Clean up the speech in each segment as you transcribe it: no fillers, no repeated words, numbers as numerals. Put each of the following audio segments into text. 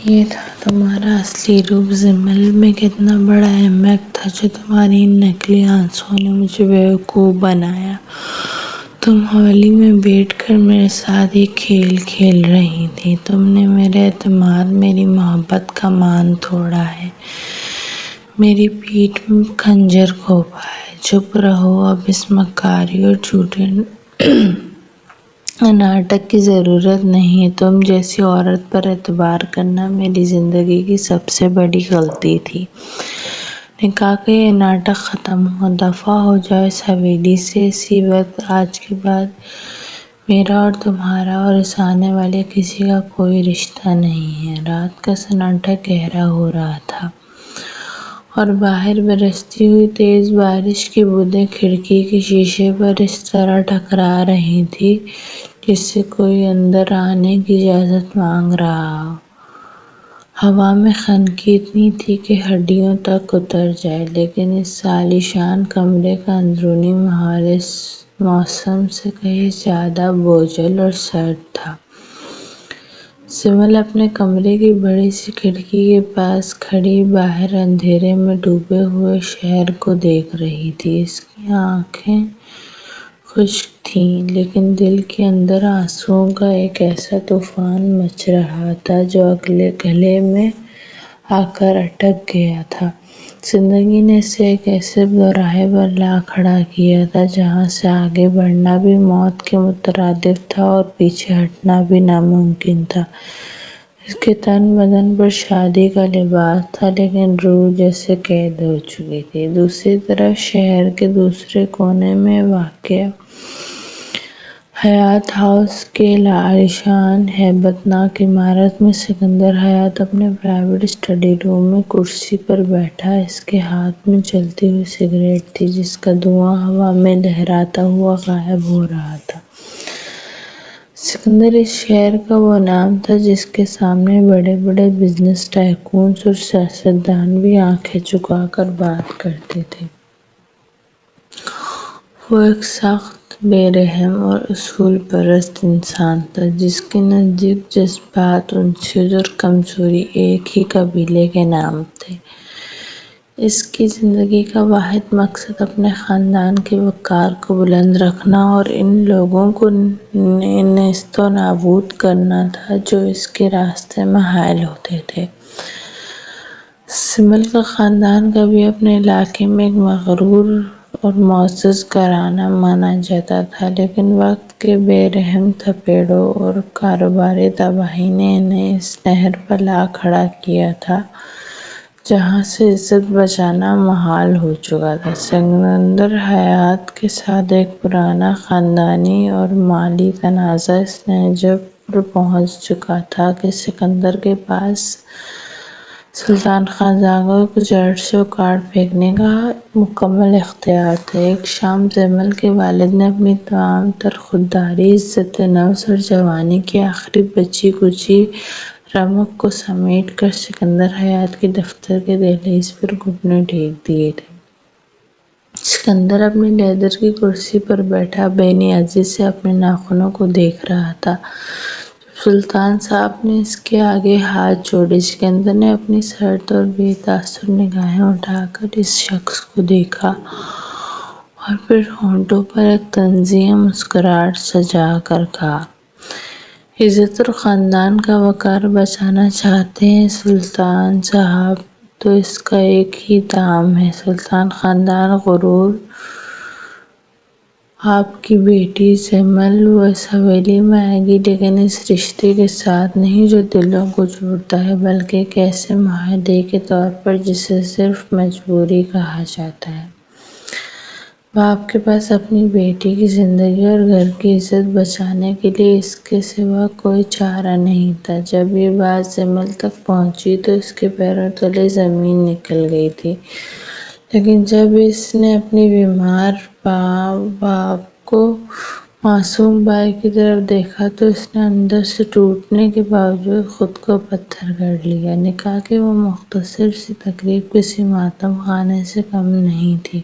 یہ تھا تمہارا اصلی روپ، زمل میں کتنا بڑا احمق تھا جو تمہاری ان نقلی آنسوؤں نے مجھے بیوقوف بنایا۔ تم حویلی میں بیٹھ کر میرے ساتھ ایک کھیل کھیل رہی تھی۔ تم نے میرے اعتماد، میری محبت کا مان توڑا ہے، میری پیٹھ میں خنجر گھونپا ہے۔ چپ رہو، اب اس مکاری اور جھوٹے ناٹک کی ضرورت نہیں۔ تم جیسی عورت پر اعتبار کرنا میری زندگی کی سب سے بڑی غلطی تھی۔ نکاح کا یہ ناٹک ختم ہو، دفعہ ہو جاؤ اس حویلی سے۔ اسی وقت آج کے بعد میرا اور تمہارا اور اس آنے والے کسی کا کوئی رشتہ نہیں ہے۔ رات کا سناٹا گہرا ہو رہا تھا اور باہر برستی ہوئی تیز بارش کی بوندیں کھڑکی کے شیشے پر اس طرح ٹکرا رہی تھیں جیسے کوئی اندر آنے کی اجازت مانگ رہا ہو۔ ہوا میں خنکی اتنی تھی کہ ہڈیوں تک اتر جائے، لیکن اس عالیشان کمرے کا اندرونی ماحول اس موسم سے کہیں زیادہ بوجھل اور سرد تھا۔ سمل اپنے کمرے کی بڑی سی کھڑکی کے پاس کھڑی باہر اندھیرے میں ڈوبے ہوئے شہر کو دیکھ رہی تھی۔ اس کی آنکھیں خشک تھیں، لیکن دل کے اندر آنسوؤں کا ایک ایسا طوفان مچ رہا تھا جو گلے میں آ کر اٹک گیا تھا۔ زندگی نے اسے ایک ایسے دوراہے پر لا کھڑا کیا تھا جہاں سے آگے بڑھنا بھی موت کے مترادف تھا اور پیچھے ہٹنا بھی ناممکن تھا۔ اس کے تن بدن پر شادی کا لباس تھا، لیکن روح جیسے قید ہو چکی تھی۔ دوسری طرف شہر کے دوسرے کونے میں واقع حیات ہاؤس کی عالیشان ہیبت ناک عمارت میں سکندر حیات اپنے پرائیویٹ اسٹڈی روم میں کرسی پر بیٹھا، اس کے ہاتھ میں جلتی ہوئی سگریٹ تھی جس کا دھواں ہوا میں لہراتا ہوا غائب ہو رہا تھا۔ سکندر اس شہر کا وہ نام تھا جس کے سامنے بڑے بڑے بزنس ٹائکونز اور سیاستدان بھی آنکھیں جھکا کر بات کرتے تھے۔ وہ ایک سخت، بے رحم اور اصول پرست انسان تھا جس کے نزدیک جذبات، انسیت اور کمزوری ایک ہی قبیلے کے نام تھے۔ اس کی زندگی کا واحد مقصد اپنے خاندان کے وقار کو بلند رکھنا اور ان لوگوں کو نیست و نابود کرنا تھا جو اس کے راستے میں حائل ہوتے تھے۔ سمل کا خاندان کبھی اپنے علاقے میں ایک مغرور اور معزز گھرانہ مانا جاتا تھا، لیکن وقت کے بے رحم تھپیڑوں اور کاروباری تباہی نے انہیں اس نہر پر لا کھڑا کیا تھا جہاں سے عزت بچانا محال ہو چکا تھا۔ سکندر حیات کے ساتھ ایک پرانا خاندانی اور مالی تنازع اس نہج پر پہنچ چکا تھا کہ سکندر کے پاس سلطان خانزادہ کو جڑ سے اکھاڑ پھینکنے کا مکمل اختیار تھا۔ ایک شام سمل کے والد نے اپنی تمام تر خودداری، عزت نفس اور جوانی کی آخری بچی کچی رمق کو سمیٹ کر سکندر حیات کے دفتر کے دہلیز پر گھٹنے ٹیک دیے تھے۔ سکندر اپنی لیدر کی کرسی پر بیٹھا بے نیازی سے اپنے ناخنوں کو دیکھ رہا تھا۔ جب سلطان صاحب نے اس کے آگے ہاتھ جوڑے، سکندر نے اپنی سرد اور بے تاثر نگاہیں اٹھا کر اس شخص کو دیکھا اور پھر ہونٹوں پر ایک طنزیہ مسکراہٹ سجا کر کہا، عزت اور خاندان کا وقار بچانا چاہتے ہیں سلطان صاحب، تو اس کا ایک ہی دام ہے۔ سلطان خاندان غرور آپ کی بیٹی سمل وہ اس حویلی میں آئے گی، لیکن اس رشتے کے ساتھ نہیں جو دلوں کو جوڑتا ہے، بلکہ ایک ایسے معاہدے کے طور پر جسے صرف مجبوری کہا جاتا ہے۔ باپ کے پاس اپنی بیٹی کی زندگی اور گھر کی عزت بچانے کے لیے اس کے سوا کوئی چارہ نہیں تھا۔ جب یہ بات سمل تک پہنچی تو اس کے پیروں تلے زمین نکل گئی تھی، لیکن جب اس نے اپنے بیمار باپ کو معصوم بھائی کی طرف دیکھا تو اس نے اندر سے ٹوٹنے کے باوجود خود کو پتھر گڑھ لیا۔ نکاح کی وہ مختصر سی تقریب کسی ماتم خانے سے کم نہیں تھی۔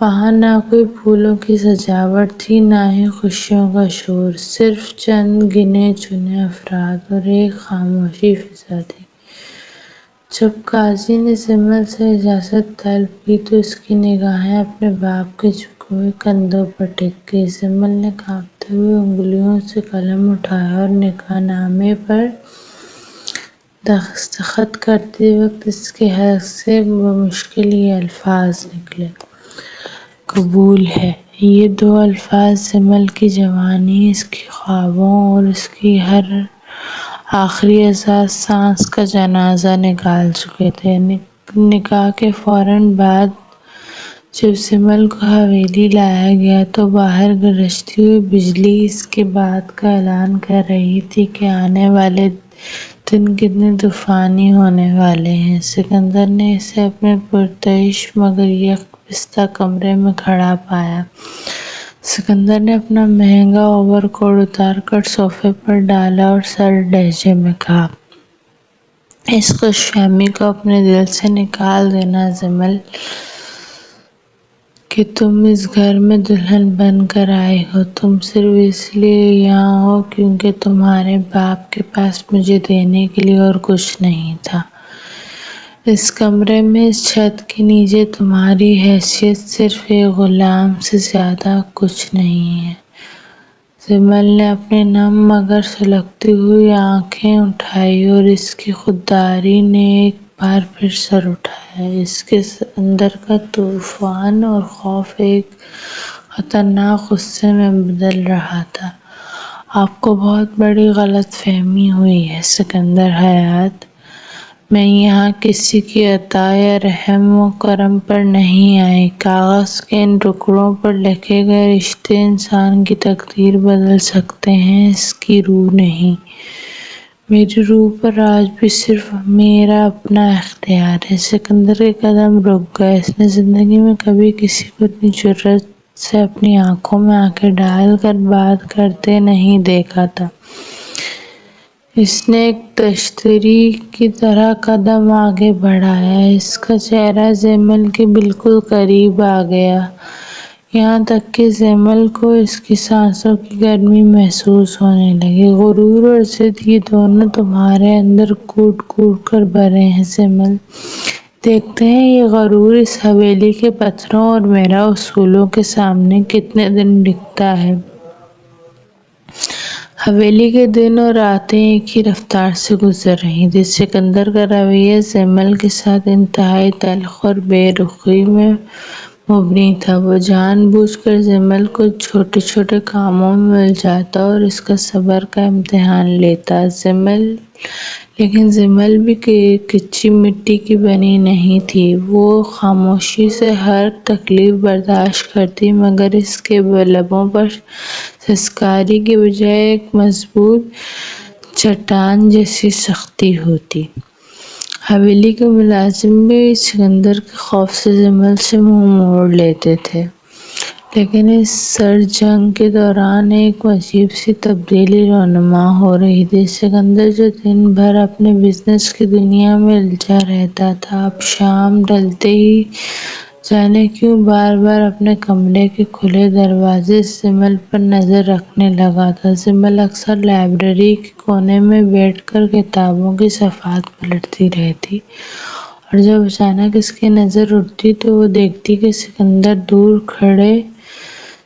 وہاں نہ کوئی پھولوں کی سجاوٹ تھی، نہ ہی خوشیوں کا شور، صرف چند گنے چنے افراد اور ایک خاموشی فضا تھی۔ جب قاضی نے سمل سے اجازت طلب کی تو اس کی نگاہیں اپنے باپ کے جھکے ہوئے کندھوں پر ٹک گئیں۔ سمل نے کانپتے ہوئے انگلیوں سے قلم اٹھایا اور نکاح نامے پر دستخط کرتے وقت اس کے حلق سے بمشکل یہ الفاظ نکلے، "قبول ہے"۔ یہ دو الفاظ سمل کی جوانی، اس کے خوابوں اور اس کی ہر آخری آزاد سانس کا جنازہ نکال چکے تھے۔ نکاح کے فوراً بعد جب سمل کو حویلی لایا گیا تو باہر گرجتی ہوئی بجلی اس کی بات کا اعلان کر رہی تھی کہ آنے والے دن کتنے طوفانی ہونے والے ہیں۔ سکندر نے اسے اپنے پرتعیش مگر یکپستہ کمرے میں کھڑا پایا۔ سکندر نے اپنا مہنگا اوور کوٹ اتار کر صوفے پر ڈالا اور سرد لہجے میں کہا، "اس خوش فہمی کو اپنے دل سے نکال دینا سمل کہ تم اس گھر میں دلہن بن کر آئی ہو۔ تم صرف اس لیے یہاں ہو کیونکہ تمہارے باپ کے پاس مجھے دینے کے لیے اور کچھ نہیں تھا۔ اس کمرے میں، اس چھت کے نیچے تمہاری حیثیت صرف ایک غلام سے زیادہ کچھ نہیں ہے۔" سمل نے اپنی نم مگر سلگتی ہوئی آنکھیں اٹھائیں اور اس کی خودداری نے ایک بار پھر سر اٹھایا۔ اس کے اندر کا طوفان اور خوف ایک خطرناک غصے میں بدل رہا تھا۔ "آپ کو بہت بڑی غلط فہمی ہوئی ہے سکندر حیات۔ میں یہاں کسی کی عطا یا رحم و کرم پر نہیں آئی۔ کاغذ کے ان ٹکڑوں پر لکھے گئے رشتے انسان کی تقدیر بدل سکتے ہیں، اس کی روح نہیں۔ میری روح پر آج بھی صرف میرا اپنا اختیار ہے۔" سکندر کے قدم رک گئے۔ اس نے زندگی میں کبھی کسی کو اتنی جرأت سے اپنی آنکھوں میں آنکھیں ڈال کر بات کرتے نہیں دیکھا تھا۔ اس نے ایک تشتری کی طرح قدم آگے بڑھایا۔ اس کا چہرہ سمل کے بالکل قریب آ گیا، یہاں تک کہ سمل کو اس کی سانسوں کی گرمی محسوس ہونے لگی۔ "غرور اور ضد یہ دونوں تمہارے اندر کوٹ کوٹ کر بھرے ہیں سمل۔ دیکھتے ہیں یہ غرور اس حویلی کے پتھروں اور میرا اصولوں کے سامنے کتنے دن ٹکتا ہے۔" حویلی کے دن اور راتیں ایک ہی رفتار سے گزر رہی تھیں۔ سکندر کا رویہ سمل کے ساتھ انتہائی تلخ اور بے رخی میں مبنی تھا۔ وہ جان بوجھ کر سمل کو چھوٹے چھوٹے کاموں میں الجھاتا اور اس کا صبر کا امتحان لیتا۔ لیکن سمل بھی کچی مٹی کی بنی نہیں تھی۔ وہ خاموشی سے ہر تکلیف برداشت کرتی مگر اس کے لبوں پر سسکاری کی بجائے ایک مضبوط چٹان جیسی سختی ہوتی۔ حویلی کے ملازم بھی سکندر کے خوف سے سمل سے منہ موڑ لیتے تھے۔ لیکن اس سرد جنگ کے دوران ایک عجیب سی تبدیلی رونما ہو رہی تھی۔ سکندر جو دن بھر اپنے بزنس کی دنیا میں الجھا رہتا تھا، اب شام ڈھلتے ہی جانے کیوں بار بار اپنے کمرے کے کھلے دروازے سے سمل پر نظر رکھنے لگا تھا۔ سمل اکثر لائبریری کے کونے میں بیٹھ کر کتابوں کی صفحات پلٹتی رہتی اور جب اچانک اس کی نظر اٹھتی تو وہ دیکھتی کہ سکندر دور کھڑے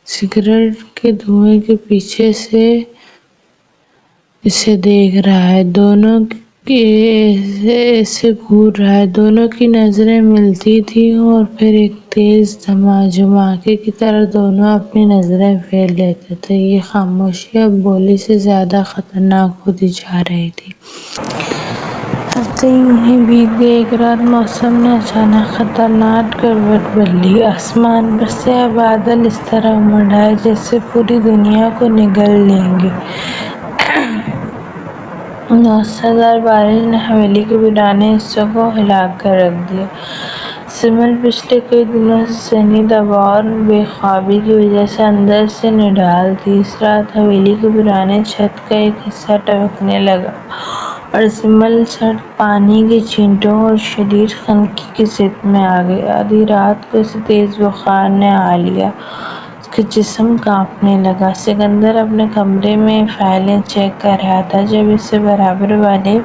سگریٹ کے دھوئیں کے پیچھے سے اسے دیکھ رہا ہے، دونوں ایسے گھور رہا ہے۔ دونوں کی نظریں ملتی تھیں اور پھر ایک تیز دھماکے کی طرح دونوں اپنی نظریں پھیر لیتے تھے۔ یہ خاموشی اب بولی سے زیادہ خطرناک ہوتی جا رہی تھی۔ ہفتے یوں ہی بیت گئے۔ ایک رات موسم نے اچانک خطرناک کروٹ بدل لی۔ آسمان پر سیاہ بادل اس طرح امڈ آئے جیسے پوری دنیا کو نگل لیں گے۔ موسلا دھار بارش نے حویلی کے ویرانے حصوں کو ہلا کر رکھ دیا۔ سمل پچھلے کئی دنوں سے ذہنی دباؤ اور بے خوابی کی وجہ سے اندر سے نڈھال تھی۔ اس رات حویلی کی پرانی چھت کا ایک حصہ ٹھنکنے لگا اور زمل سرد پانی کے چھینٹوں اور شدید خنقی کی ضد میں آ گیا۔ آدھی رات کو اسے تیز بخار نے آ لیا، اس کا جسم کانپنے لگا۔ سکندر اپنے کمرے میں فائلیں چیک کر رہا تھا جب اسے برابر والے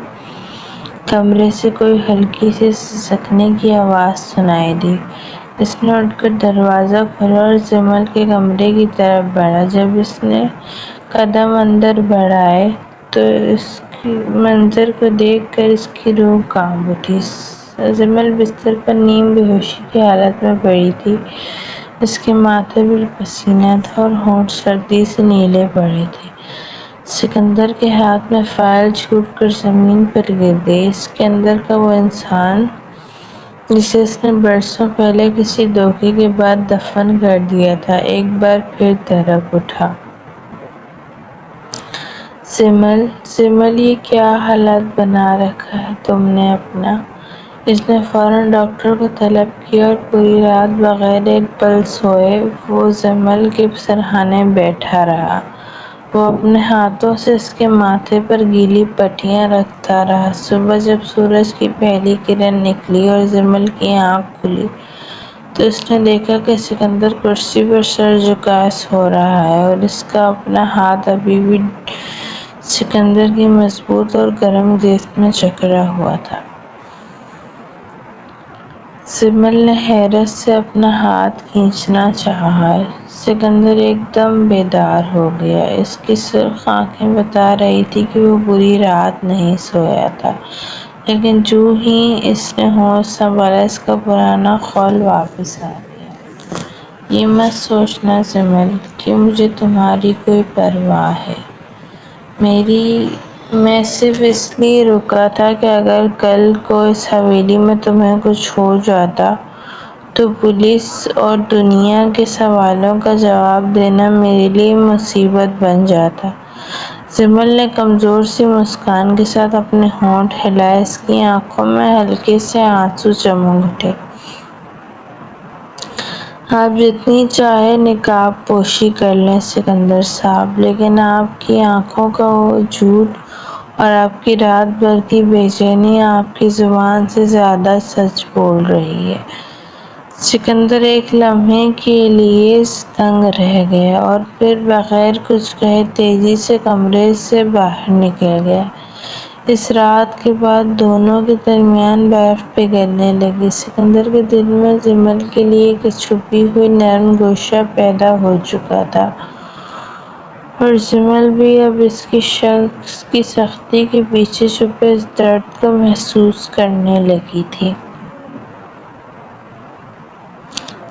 کمرے سے کوئی ہلکی سی سسکنے کی آواز سنائی دی۔ اس نے اٹھ کر دروازہ کھولا اور زمل کے کمرے کی طرف بڑھا۔ جب اس نے قدم اندر بڑھائے تو اس منظر کو دیکھ کر اس کی روح کانپ اٹھی۔ زمل بستر پر نیم بے ہوشی کی حالت میں پڑی تھی۔ اس کے ماتھے پر پسینہ تھا اور ہونٹ سردی سے نیلے پڑے تھے۔ سکندر کے ہاتھ میں فائل چھوٹ کر زمین پر گر گئی۔ اس کے اندر کا وہ انسان جسے اس نے برسوں پہلے کسی دھوکے کے بعد دفن کر دیا تھا، ایک بار پھر تڑپ اٹھا۔ زمل یہ کیا حالت بنا رکھا ہے تم نے اپنا؟ اس نے فوراً ڈاکٹر کو طلب کیا اور پوری رات بغیر ایک پل سوئے وہ زمل کے سرہانے بیٹھا رہا۔ وہ اپنے ہاتھوں سے اس کے ماتھے پر گیلی پٹیاں رکھتا رہا۔ صبح جب سورج کی پہلی کرن نکلی اور زمل کی آنکھ کھلی تو اس نے دیکھا کہ سکندر کرسی پر سر جھکائے سو رہا ہے اور اس کا اپنا ہاتھ ابھی بھی سکندر کی مضبوط اور گرم گرفت میں جکڑا ہوا تھا۔ زمل نے حیرت سے اپنا ہاتھ کھینچنا چاہا۔ سکندر ایک دم بیدار ہو گیا۔ اس کی سرخ آنکھیں بتا رہی تھیں کہ وہ پوری رات نہیں سویا تھا، لیکن جو ہی اس نے ہوش سنبھالا اس کا پرانا خول واپس آ گیا۔ یہ مت سوچنا زمل کہ مجھے تمہاری کوئی پرواہ ہے۔ میں صرف اس لیے رکا تھا کہ اگر کل کو اس حویلی میں تمہیں کچھ ہو جاتا تو پولیس اور دنیا کے سوالوں کا جواب دینا میرے لیے مصیبت بن جاتا۔ زمل نے کمزور سی مسکان کے ساتھ اپنے ہونٹ ہلائے۔ اس کی آنکھوں میں ہلکے سے آنسو چمک اٹھے۔ آپ جتنی چاہے نقاب پوشی کر لیں سکندر صاحب، لیکن آپ کی آنکھوں کا وہ جھوٹ اور آپ کی رات بھر کی بے چینی آپ کی زبان سے زیادہ سچ بول رہی ہے۔ سکندر ایک لمحے کے لیے دنگ رہ گیا اور پھر بغیر کچھ کہے تیزی سے کمرے سے باہر نکل گیا۔ اس رات کے بعد دونوں کے درمیان برف پگھلنے لگی۔ سکندر کے دل میں زمل کے لیے ایک چھپی ہوئی نرم گوشہ پیدا ہو چکا تھا اور زمل بھی اب اس کی سختی کے پیچھے چھپے اس درد کو محسوس کرنے لگی تھی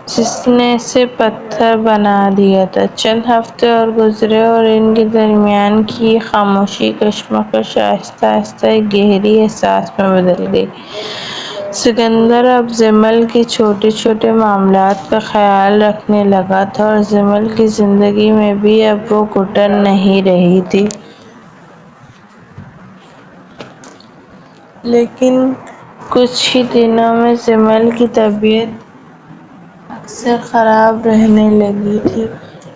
جس نے اسے پتھر بنا دیا تھا۔ چند ہفتے اور گزرے اور ان کے درمیان کی یہ خاموشی کشمکش آہستہ آہستہ ایک گہری احساس میں بدل گئی۔ سکندر اب زمل کے چھوٹے چھوٹے معاملات کا خیال رکھنے لگا تھا اور زمل کی زندگی میں بھی اب وہ گھٹن نہیں رہی تھی۔ لیکن کچھ ہی دنوں میں زمل کی طبیعت اکثر خراب رہنے لگی تھی۔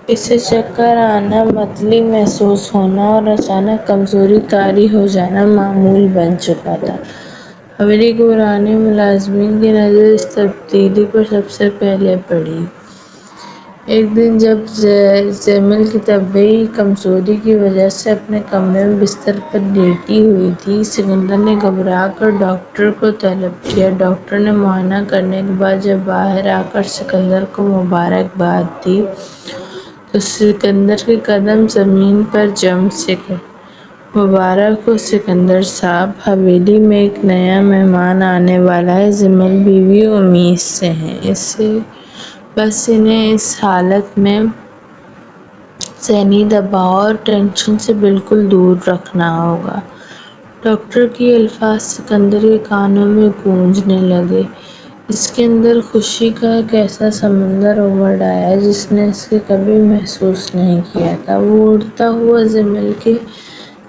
اسے چکر آنا، متلی محسوس ہونا اور اچانک کمزوری طاری ہو جانا معمول بن چکا تھا۔ حویلی کے پرانے ملازمین کی نظر اس تبدیلی پر سب سے پہلے پڑی۔ ایک دن جب زمل کی طبیعی کمزوری کی وجہ سے اپنے کمرے میں بستر پر لیٹی ہوئی تھی، سکندر نے گھبرا کر ڈاکٹر کو طلب کیا۔ ڈاکٹر نے معائنہ کرنے کے بعد جب باہر آ کر سکندر کو مبارکباد دی تو سکندر کے قدم زمین پر جم سے گئے۔ مبارک ہو سکندر صاحب، حویلی میں ایک نیا مہمان آنے والا ہے۔ زمل بیوی امید سے ہیں۔ بس انہیں اس حالت میں ذہنی دباؤ اور ٹینشن سے بالکل دور رکھنا ہوگا۔ ڈاکٹر کے یہ الفاظ سکندر کے کانوں میں گونجنے لگے۔ اس کے اندر خوشی کا ایک ایسا سمندر امڑ آیا جس نے اسے کبھی محسوس نہیں کیا تھا۔ وہ اڑتا ہوا زمل کے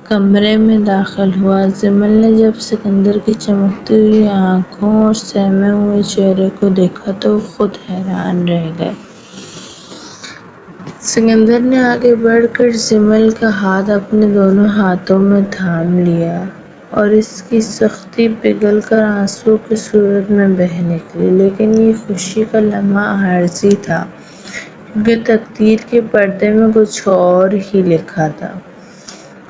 کمرے میں داخل ہوا۔ زمل نے جب سکندر کی چمکتی ہوئی آنکھوں اور سہمے ہوئے چہرے کو دیکھا تو وہ خود حیران رہ گئے۔ سکندر نے آگے بڑھ کر زمل کا ہاتھ اپنے دونوں ہاتھوں میں تھام لیا اور اس کی سختی پگھل کر آنسو کی صورت میں بہہ نکلی، لیکن یہ خوشی کا لمحہ عارضی تھا، کیونکہ تقدیر کے پردے میں کچھ اور ہی لکھا تھا۔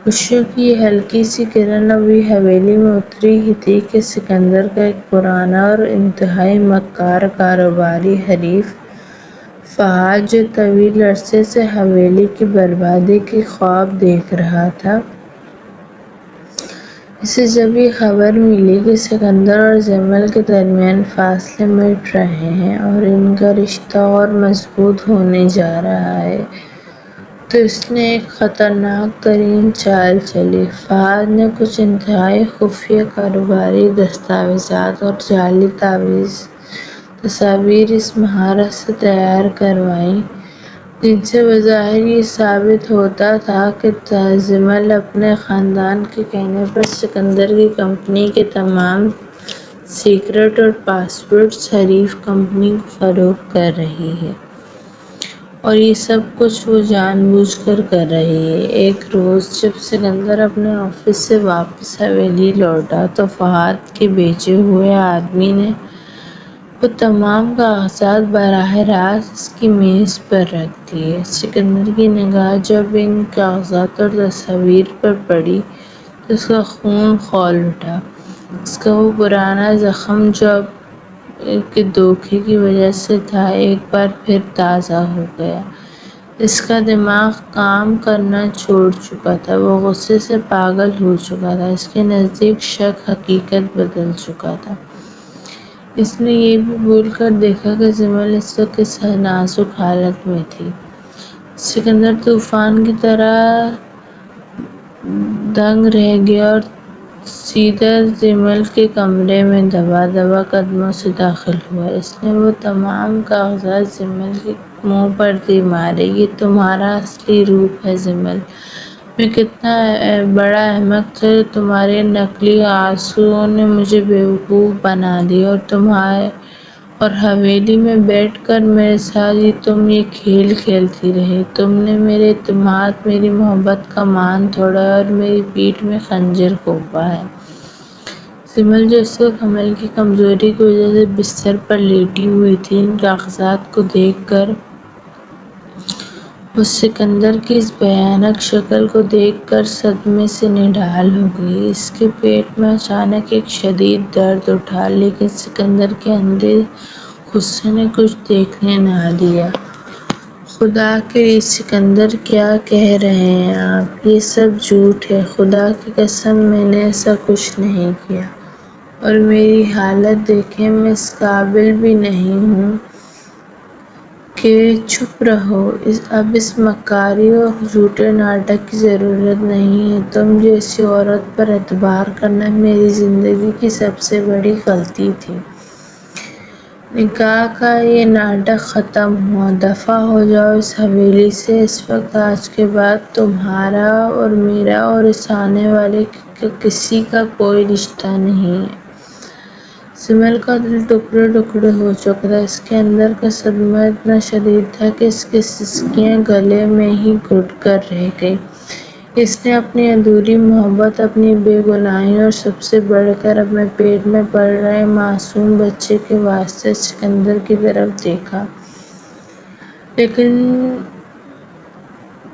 خوشیوں کی یہ ہلکی سی کرن ابھی حویلی میں اتری ہی تھی کہ سکندر کا ایک پرانا اور انتہائی مکار کاروباری حریف فہد، جو طویل عرصے سے حویلی کی بربادی کے خواب دیکھ رہا تھا، اسے جب یہ خبر ملی کہ سکندر اور جمل کے درمیان فاصلے مٹ رہے ہیں اور ان کا رشتہ اور مضبوط ہونے جا رہا ہے، تو اس نے ایک خطرناک ترین چال چلی۔ فہد نے کچھ انتہائی خفیہ کاروباری دستاویزات اور جعلی تصاویر اس مہارت سے تیار کروائیں جن سے بظاہر یہ ثابت ہوتا تھا کہ جمل اپنے خاندان کے کہنے پر سکندر کی کمپنی کے تمام سیکرٹ اور پاس ورڈز حریف کمپنی کو فروخت کر رہی ہے، اور یہ سب کچھ وہ جان بوجھ کر رہی ہے۔ ایک روز جب سکندر اپنے آفس سے واپس حویلی لوٹا تو فہد کے بھیجے ہوئے آدمی نے وہ تمام کاغذات براہ راست اس کی میز پر رکھ دیے۔ سکندر کی نگاہ جب ان کاغذات اور تصاویر پر پڑی تو اس کا خون کھول اٹھا۔ اس کا وہ پرانا زخم جو اب کے دھوکے کی وجہ سے تھا، ایک بار پھر تازہ ہو گیا۔ اس کا دماغ کام کرنا چھوڑ چکا تھا، وہ غصے سے پاگل ہو چکا تھا، اس کے نزدیک شک حقیقت بدل چکا تھا۔ اس نے یہ بھی بھول کر دیکھا کہ جمل اس وقت کس نازک حالت میں تھی۔ سکندر طوفان کی طرح دنگ رہ گیا اور سیدھا جمل کے کمرے میں دبا دبا قدموں سے داخل ہوا۔ اس نے وہ تمام کاغذات جمل کے منہ پر دے مارے۔ یہ تمہارا اصلی روپ ہے جمل، میں کتنا بڑا احمق تھا جو تمہارے نقلی آنسوؤں نے مجھے بیوقوف بنا دیا، اور حویلی میں بیٹھ کر میرے ساتھ تم یہ کھیل کھیلتی رہی۔ تم نے میرے اعتماد، میری محبت کا مان توڑا ہے اور میری پیٹھ میں خنجر گھونپا ہے۔ جمل، جو اس وقت حمل کی کمزوری کی وجہ سے بستر پر لیٹی ہوئی تھی، ان کاغذات کو دیکھ کر وہ سکندر کی اس بھیانک شکل کو دیکھ کر صدمے سے نڈھال ہو گئی۔ اس کے پیٹ میں اچانک ایک شدید درد اٹھا، لیکن سکندر کے اندھے غصے نے کچھ دیکھنے نہ دیا۔ خدا کے لیے سکندر، کیا کہہ رہے ہیں آپ؟ یہ سب جھوٹ ہے، خدا کی قسم میں نے ایسا کچھ نہیں کیا، اور میری حالت دیکھیں، میں اس قابل بھی نہیں ہوں کہ چپ رہو۔ اب اس مکاری اور جھوٹے ناٹک کی ضرورت نہیں ہے۔ تم جیسی عورت پر اعتبار کرنا میری زندگی کی سب سے بڑی غلطی تھی۔ نکاح کا یہ ناٹک ختم ہوا، دفع ہو جاؤ اس حویلی سے اس وقت۔ آج کے بعد تمہارا اور میرا اور اس آنے والے کا کسی کا کوئی رشتہ نہیں ہے۔ جمل کا دل ٹکڑے ٹکڑے ہو چکا تھا۔ اس کے اندر کا صدمہ اتنا شدید تھا کہ اس کی سسکیاں گلے میں ہی گھٹ کر رہ گئیں۔ اس نے اپنی ادھوری محبت، اپنی بے گناہی اور سب سے بڑھ کر اپنے پیٹ میں پل رہے معصوم بچے کے واسطے سکندر کی طرف دیکھا، لیکن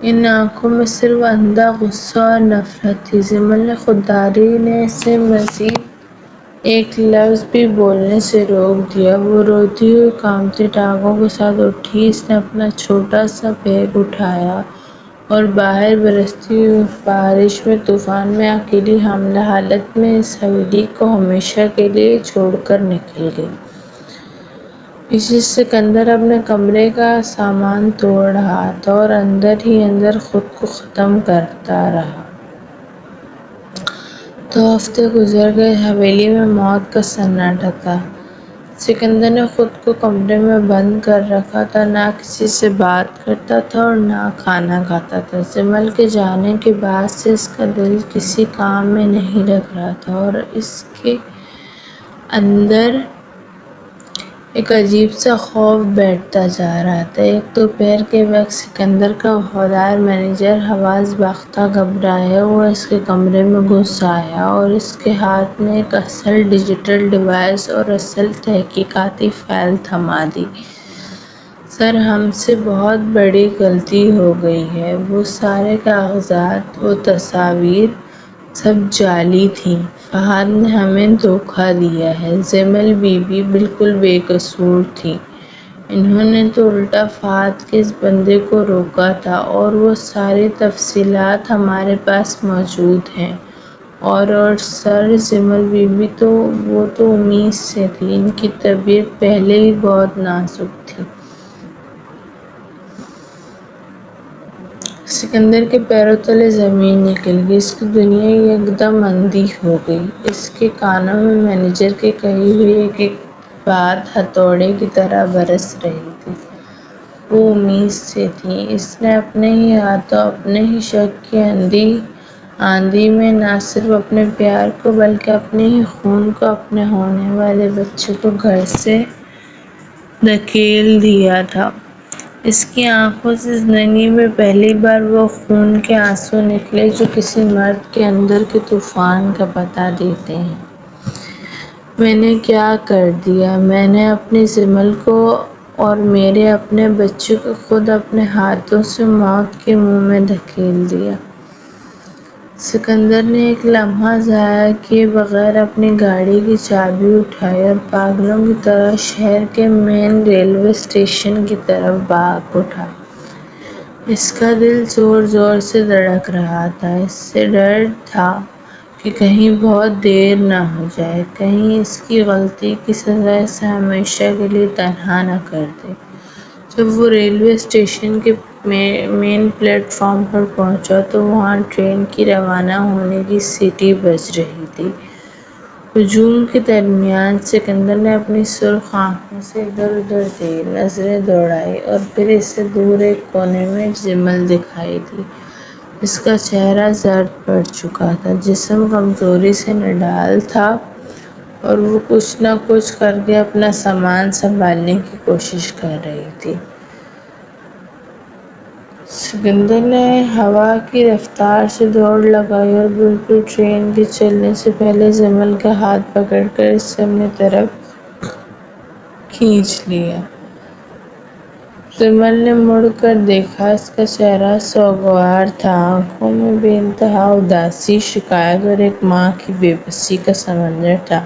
ان آنکھوں میں صرف اندھا غصہ اور نفرت تھی۔ جمل نے خودداری نے اسے مزید ایک لفظ بھی بولنے سے روک دیا۔ وہ روتی ہوئی کانپتی ٹانگوں کے ساتھ اٹھی۔ اس نے اپنا چھوٹا سا بیگ اٹھایا اور باہر برستی ہوئی بارش میں، طوفان میں، اکیلی حاملہ حالت میں اس حویلی کو ہمیشہ کے لیے چھوڑ کر نکل گئی۔ پیچھے سکندر اپنے کمرے کا سامان توڑ رہا تھا اور اندر ہی اندر خود کو ختم کرتا رہا۔ دو ہفتے گزر گئے۔ حویلی میں موت کا سناٹا تھا۔ سکندر نے خود کو کمرے میں بند کر رکھا تھا، نہ کسی سے بات کرتا تھا اور نہ کھانا کھاتا تھا۔ جمل کے جانے کے بعد سے اس کا دل کسی کام میں نہیں لگ رہا تھا، اور اس کے اندر ایک عجیب سا خوف بیٹھتا جا رہا تھا۔ ایک دوپہر کے وقت سکندر کا وفادار مینیجر حواس باختہ گھبرایا ہوا اس کے کمرے میں گھس آیا اور اس کے ہاتھ میں ایک اصل ڈیجیٹل ڈیوائس اور اصل تحقیقاتی فائل تھما دی۔ سر، ہم سے بہت بڑی غلطی ہو گئی ہے۔ وہ سارے کاغذات، وہ تصاویر سب جعلی تھیں۔ فہد نے ہمیں دھوکہ دیا ہے۔ جمیل بی بی بالکل بے قصور تھی۔ انہوں نے تو الٹا فہد کے اس بندے کو روکا تھا اور وہ ساری تفصیلات ہمارے پاس موجود ہیں۔ اور سر، جمیل بی بی وہ تو امید سے تھی۔ ان کی طبیعت پہلے ہی بہت نازک تھی۔ سکندر کے پیروں تلے زمین نکل گئی۔ اس کی دنیا یکدم اندھی ہو گئی۔ اس کے کانوں میں مینیجر کی کہی ہوئی ایک ایک بات ہتھوڑے کی طرح برس رہی تھی۔ وہ امید سے تھی۔ اس نے اپنے ہی ہاتھوں، اپنے ہی شک کی آندھی میں نہ صرف اپنے پیار کو بلکہ اپنے ہی خون کو، اپنے ہونے والے بچے کو گھر سے دھکیل دیا تھا۔ اس کی آنکھوں سے زندگی میں پہلی بار وہ خون کے آنسو نکلے جو کسی مرد کے اندر کے طوفان کا پتہ دیتے ہیں۔ میں نے کیا کر دیا؟ میں نے اپنی جمیل کو اور میرے اپنے بچے کو خود اپنے ہاتھوں سے موت کے منہ میں دھکیل دیا۔ سکندر نے ایک لمحہ ضائع کیے بغیر اپنی گاڑی کی چابی اٹھائی اور پاگلوں کی طرح شہر کے مین ریلوے اسٹیشن کی طرف بھاگ اٹھا۔ اس کا دل زور زور سے دھڑک رہا تھا۔ اس سے ڈر تھا کہ کہیں بہت دیر نہ ہو جائے، کہیں اس کی غلطی کی سزا اسے ہمیشہ کے لیے تنہا نہ کر دے۔ جب وہ ریلوے اسٹیشن کے مین پلیٹ فارم پر پہنچا تو وہاں ٹرین کی روانہ ہونے کی سیٹی بج رہی تھی۔ ہجوم کے درمیان سکندر نے اپنی سرخ آنکھوں سے ادھر ادھر دی، نظریں دوڑائیں اور پھر اسے دور ایک کونے میں جمیل دکھائی دی۔ اس کا چہرہ زرد پڑ چکا تھا، جسم کمزوری سے نڈال تھا اور وہ کچھ نہ کچھ کر کے اپنا سامان سنبھالنے کی کوشش کر رہی تھی۔ سکندر نے ہوا کی رفتار سے دوڑ لگائی اور بالکل ٹرین کے چلنے سے پہلے جمیل کا ہاتھ پکڑ کر اسے اپنی طرف کھینچ لیا۔ جمیل نے مڑ کر دیکھا۔ اس کا چہرہ سوگوار تھا، آنکھوں میں بے انتہا اداسی، شکایت اور ایک ماں کی بے بسی کا سمندر تھا۔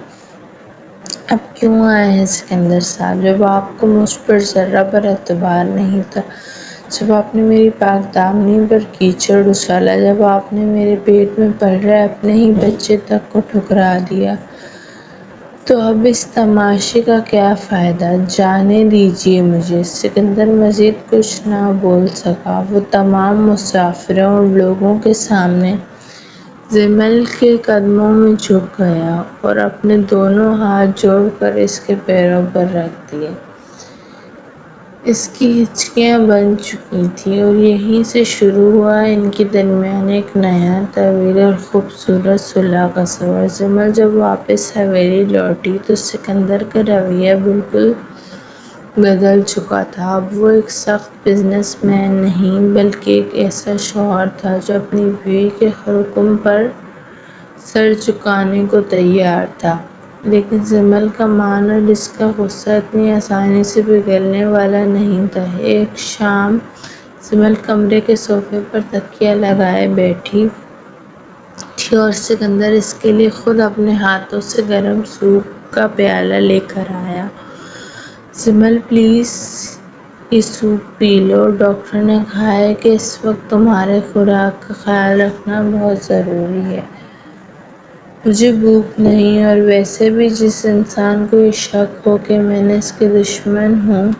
اب کیوں آئے ہیں سکندر صاحب؟ جب آپ کو مجھ پر ذرہ بھر اعتبار نہیں تھا، جب آپ نے میری پاک دامنی پر کیچڑ اچھالا، جب آپ نے میرے پیٹ میں پل رہے اپنے ہی بچے تک کو ٹھکرا دیا، تو اب اس تماشے کا کیا فائدہ؟ جانے دیجیے مجھے۔ سکندر مزید کچھ نہ بول سکا۔ وہ تمام مسافروں اور لوگوں کے سامنے جمیل کے قدموں میں جھک گیا اور اپنے دونوں ہاتھ جوڑ کر اس کے پیروں پر رکھ دیے۔ اس کی ہچکیاں بن چکی تھیں اور یہیں سے شروع ہوا ان کے درمیان ایک نیا، طویل اور خوبصورت صلح کا سفر۔ جمیل جب واپس حویلی لوٹی تو سکندر کا رویہ بالکل بدل چکا تھا۔ اب وہ ایک سخت بزنس مین نہیں بلکہ ایک ایسا شوہر تھا جو اپنی بیوی کے ہر حکم پر سر جھکانے کو تیار تھا۔ لیکن جمیل کا مان اور اس کا غصہ اتنی آسانی سے پگھلنے والا نہیں تھا۔ ایک شام جمیل کمرے کے صوفے پر تکیہ لگائے بیٹھی تھی اور سکندر اس کے لیے خود اپنے ہاتھوں سے گرم سوپ کا پیالہ لے کر آیا۔ جمیل پلیز یہ سوپ پی لو۔ ڈاکٹر نے کہا ہے کہ اس وقت تمہارے خوراک کا خیال رکھنا بہت ضروری ہے۔ مجھے بھوک نہیں، اور ویسے بھی جس انسان کو یہ شک ہو کہ میں اس کی دشمن ہوں،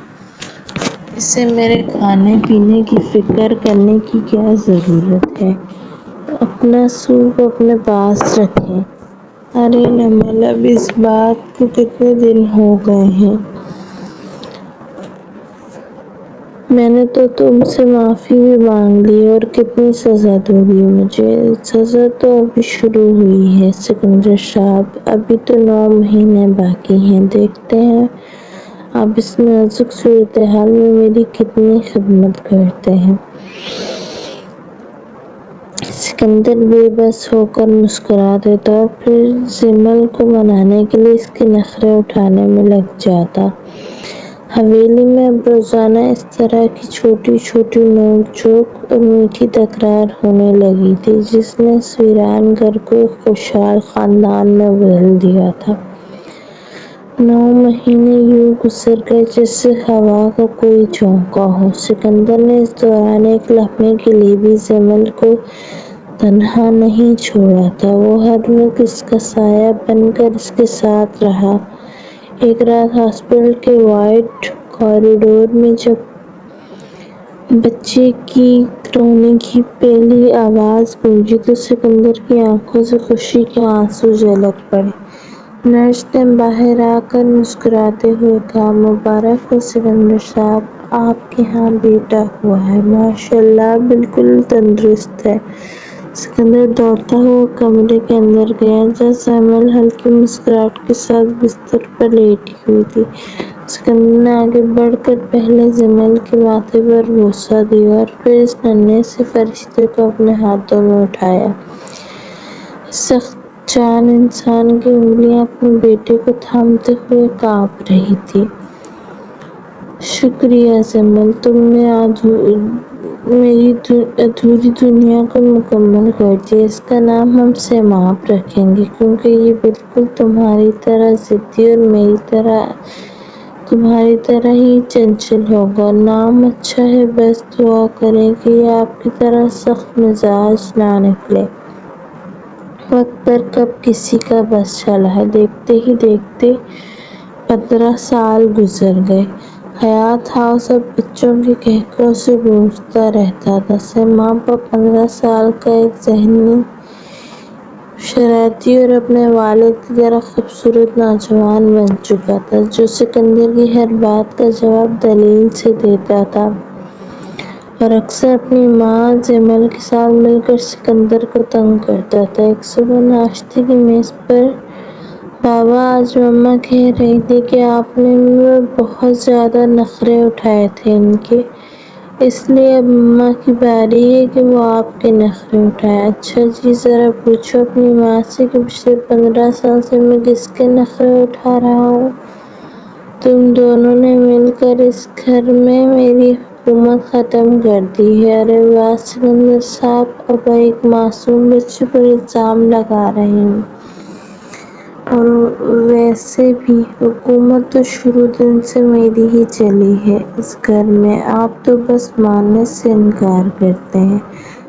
اسے میرے کھانے پینے کی فکر کرنے کی کیا ضرورت ہے؟ اپنا سوپ اپنے پاس رکھیں۔ ارے نمل، اب اس بات کو کتنے دن ہو گئے ہیں؟ میں نے تو تم سے معافی بھی مانگ لی، اور کتنی سزا دو گی مجھے؟ سزا تو ابھی شروع ہوئی ہے سکندر صاحب، ابھی تو 9 مہینے باقی ہیں۔ دیکھتے ہیں آپ اس نازک صورتحال میں میری کتنی خدمت کرتے ہیں۔ سکندر بے بس ہو کر مسکرا دیتا اور پھر جمل کو منانے کے لیے اس کے نخرے اٹھانے میں لگ جاتا۔ حویلی میں اب روزانہ اس طرح کی چھوٹی چھوٹی نوک جھوک اور میٹھی تکرار ہونے لگی تھی جس نے اس ویران گھر کو ایک خوشحال خاندان میں بدل دیا تھا۔ 9 مہینے یوں گزر گئے جیسے ہوا کا کوئی جھونکا ہو۔ سکندر نے اس دوران ایک لمحے کے لیے بھی جمل کو تنہا نہیں چھوڑا تھا۔ وہ ہر وقت اس کا سایہ بن کر اس کے ساتھ رہا۔ ایک رات ہاسپٹل کے وائٹ کوریڈور میں جب بچے کی رونے کی پہلی آواز گونجی تو سکندر کی آنکھوں سے خوشی کے آنسو جھلک پڑے۔ نرس نے باہر آ کر مسکراتے ہوئے کہا، "مبارک ہو سکندر صاحب، آپ کے ہاں بیٹا ہوا ہے، ماشاء اللہ بالکل تندرست ہے۔" سکندر دوڑتا ہوا کمرے کے اندر گیا جہاں جمل ہلکی مسکراہٹ کے ساتھ بستر پر لیٹی ہوئی تھی۔ سکندر نے آگے بڑھ کر پہلے جمل کے ماتھے پر بوسہ دیا اور پھر اس ننھے سے فرشتے کو اپنے ہاتھوں میں اٹھایا۔ اس سخت جان انسان کی انگلیاں اپنے بیٹے کو تھامتے ہوئے کانپ رہی تھیں۔ "شکریہ جمل، تم نے میری ادھوری دنیا کو مکمل کر دیا۔ اس کا نام ہم سیماب رکھیں گے کیونکہ یہ بالکل تمہاری طرح ضدی اور تمہاری طرح ہی چنچل ہوگا۔ نام اچھا ہے، بس دعا کریں کہ یہ آپ کی طرح سخت مزاج نہ نکلے۔ وقت پر کب کسی کا بس چلا ہے۔" دیکھتے ہی دیکھتے 15 سال گزر گئے۔ حیات ہاؤس اب بچوں کے کہکہوں سے گونجتا رہتا تھا۔ سیماب اب 15 سال کا ایک ذہین، شرارتی اور اپنے والد کی طرح خوبصورت نوجوان بن چکا تھا جو سکندر کی ہر بات کا جواب دلیل سے دیتا تھا اور اکثر اپنی ماں جمل کے ساتھ مل کر سکندر کو تنگ کرتا تھا۔ ایک صبح ناشتے کی میز پر، "بابا، آج مما کہہ رہی تھیں کہ آپ نے بہت زیادہ نخرے اٹھائے تھے ان کے، اس لیے اب مما کی باری ہے کہ وہ آپ کے نخرے اٹھائیں۔" "اچھا جی، ذرا پوچھو اپنی ماں سے کہ پچھلے 15 سال سے میں کس کے نخرے اٹھا رہا ہوں۔ تم دونوں نے مل کر اس گھر میں میری حکومت ختم کر دی ہے۔" "ارے واہ سکندر صاحب، اب ایک معصوم بچے پر الزام لگا رہے ہیں۔ اور ویسے بھی حکومت تو شروع دن سے میری ہی چلی ہے اس گھر میں، آپ تو بس ماننے سے انکار کرتے ہیں۔"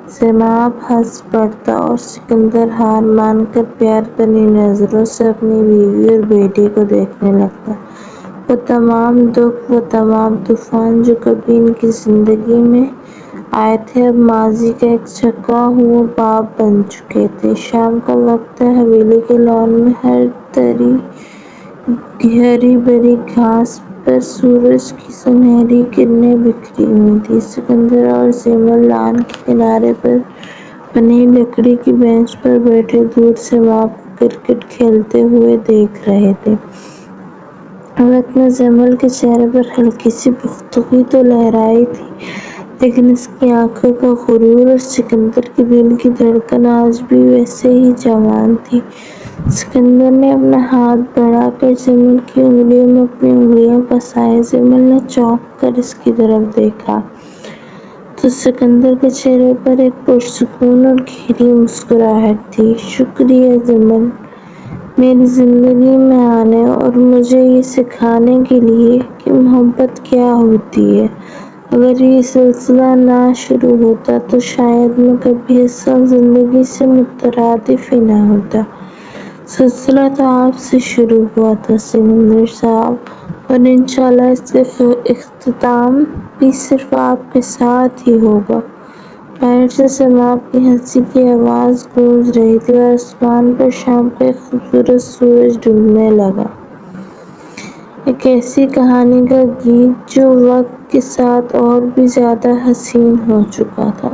سیماب ہنس پڑتا اور سکندر ہار مان کر پیار بھری نظروں سے اپنی بیوی اور بیٹے کو دیکھنے لگتا۔ وہ تمام دکھ، وہ تمام طوفان جو کبھی ان کی زندگی میں آئے تھے اب ماضی کا ایک جھکا ہوا باب بن چکے تھے۔ شام کا وقت تھا۔ حویلی کے لان میں ہری بھری گھاس پر سورج کی سنہری کرنیں بکھری ہوئی تھیں۔ سکندر اور جمل لان کے کنارے پر بنی لکڑی کی بینچ پر بیٹھے دور سیماب کو کرکٹ کھیلتے ہوئے دیکھ رہے تھے۔ وقت میں جمل کے چہرے پر ہلکی سی پختگی تو لہرائی تھی لیکن اس کی آنکھوں کا غرور اور سکندر کے دل کی دھڑکن آج بھی ویسے ہی جوان تھی۔ سکندر نے اپنا ہاتھ بڑھا کر جمل کی انگلیوں میں اپنی انگلیاں پھنسائیں۔ جمل نے چونک کر اس کی طرف دیکھا تو سکندر کے چہرے پر ایک پرسکون اور گہری مسکراہٹ تھی۔ "شکریہ جمل، میری زندگی میں آنے اور مجھے یہ سکھانے کے لیے کہ محبت کیا ہوتی ہے۔ اگر یہ سلسلہ نہ شروع ہوتا تو شاید میں کبھی اصل زندگی سے مترادف ہی نہ ہوتا۔ سلسلہ تو آپ سے شروع ہوا تھا سکندر صاحب، اور انشاءاللہ اس کا اختتام بھی صرف آپ کے ساتھ ہی ہوگا۔" باہر سے سیماب کی ہنسی کی آواز گونج رہی تھی اور آسمان پر شام کا ایک خوبصورت سورج ڈوبنے لگا۔ ایک ایسی کہانی کا گیت جو وقت کے ساتھ اور بھی زیادہ حسین ہو چکا تھا۔